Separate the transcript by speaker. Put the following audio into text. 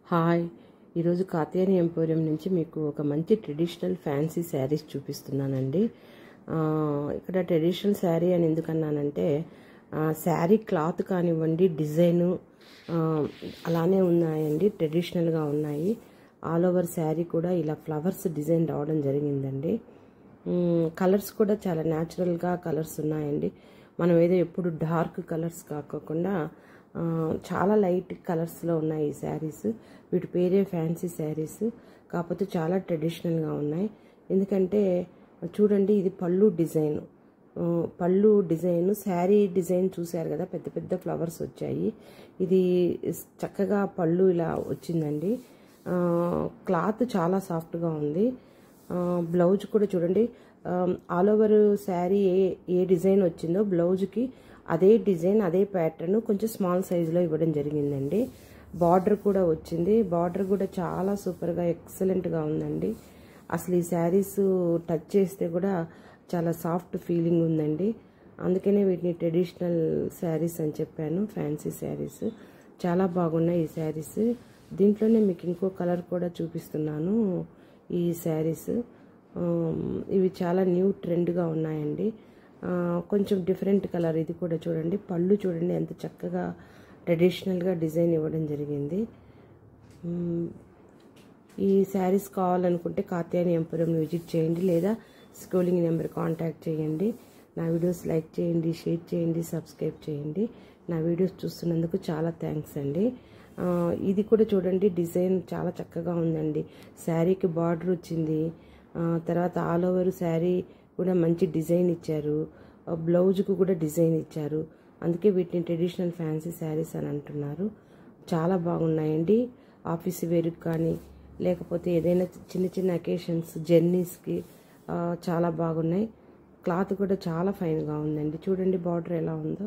Speaker 1: Hi, ఈరోజు Katyayani emporium నుంచి మీకు ఒక మంచి ట్రెడిషనల్ ఫ్యాన్సీ శారీస్ చూపిస్తున్నానండి. ఇక్కడ ట్రెడిషనల్ శారీ అని ఎందుకన్నానంటే శారీ క్లాత్ కానివ్వండి, డిజైను అలానే ఉన్నాయండి, ట్రెడిషనల్గా ఉన్నాయి. ఆల్ ఓవర్ శారీ కూడా ఇలా ఫ్లవర్స్ డిజైన్ రావడం జరిగిందండి. కలర్స్ కూడా చాలా న్యాచురల్గా కలర్స్ ఉన్నాయండి. మనం ఏదో ఎప్పుడు డార్క్ కలర్స్ కాకుండా చాలా లైట్ కలర్స్లో ఉన్నాయి ఈ శారీస్. వీటి పేరే ఫ్యాన్సీ శారీస్, కాకపోతే చాలా ట్రెడిషనల్గా ఉన్నాయి. ఎందుకంటే చూడండి, ఇది పళ్ళు డిజైన్ శారీ డిజైన్ చూశారు కదా, పెద్ద పెద్ద ఫ్లవర్స్ వచ్చాయి. ఇది చక్కగా పళ్ళు ఇలా వచ్చిందండి. క్లాత్ చాలా సాఫ్ట్గా ఉంది. బ్లౌజ్ కూడా చూడండి, ఆల్ ఓవర్ శారీ ఏ డిజైన్ వచ్చిందో బ్లౌజ్కి అదే డిజైన్, అదే ప్యాటర్న్ కొంచెం స్మాల్ సైజులో ఇవ్వడం జరిగిందండి. బార్డర్ కూడా వచ్చింది. బార్డర్ కూడా చాలా సూపర్గా ఎక్సలెంట్గా ఉందండి. అసలు ఈ శారీస్ టచ్ చేస్తే కూడా చాలా సాఫ్ట్ ఫీలింగ్ ఉందండి. అందుకనే వీటిని ట్రెడిషనల్ శారీస్ అని చెప్పాను, ఫ్యాన్సీ శారీస్. చాలా బాగున్నాయి ఈ శారీస్. దీంట్లోనే మీకు ఇంకో కలర్ కూడా చూపిస్తున్నాను. ఈ శారీస్ ఇవి చాలా న్యూ ట్రెండ్గా ఉన్నాయండి. కొంచెం డిఫరెంట్ కలర్. ఇది కూడా చూడండి, పళ్ళు చూడండి ఎంత చక్కగా ట్రెడిషనల్గా డిజైన్ ఇవ్వడం జరిగింది. ఈ శారీస్ కావాలనుకుంటే కాత్యాయని ఎంపోరియంని విజిట్ చేయండి, లేదా స్క్రోలింగ్ నెంబర్ కాంటాక్ట్ చేయండి. నా వీడియోస్ లైక్ చేయండి, షేర్ చేయండి, సబ్స్క్రైబ్ చేయండి. నా వీడియోస్ చూస్తున్నందుకు చాలా థ్యాంక్స్ అండి. ఇది కూడా చూడండి, డిజైన్ చాలా చక్కగా ఉందండి. శారీకి బార్డర్ వచ్చింది, తర్వాత ఆల్ ఓవర్ శారీ కూడా మంచి డిజైన్ ఇచ్చారు. బ్లౌజ్కు కూడా డిజైన్ ఇచ్చారు. అందుకే వీటిని ట్రెడిషనల్ ఫ్యాన్సీ శారీస్ అని అంటున్నారు. చాలా బాగున్నాయండి. ఆఫీస్ వేర్కి కానీ, లేకపోతే ఏదైనా చిన్న చిన్న అకేషన్స్, జర్నీస్కి చాలా బాగున్నాయి. క్లాత్ కూడా చాలా ఫైన్గా ఉందండి. చూడండి బార్డర్ ఎలా ఉందో.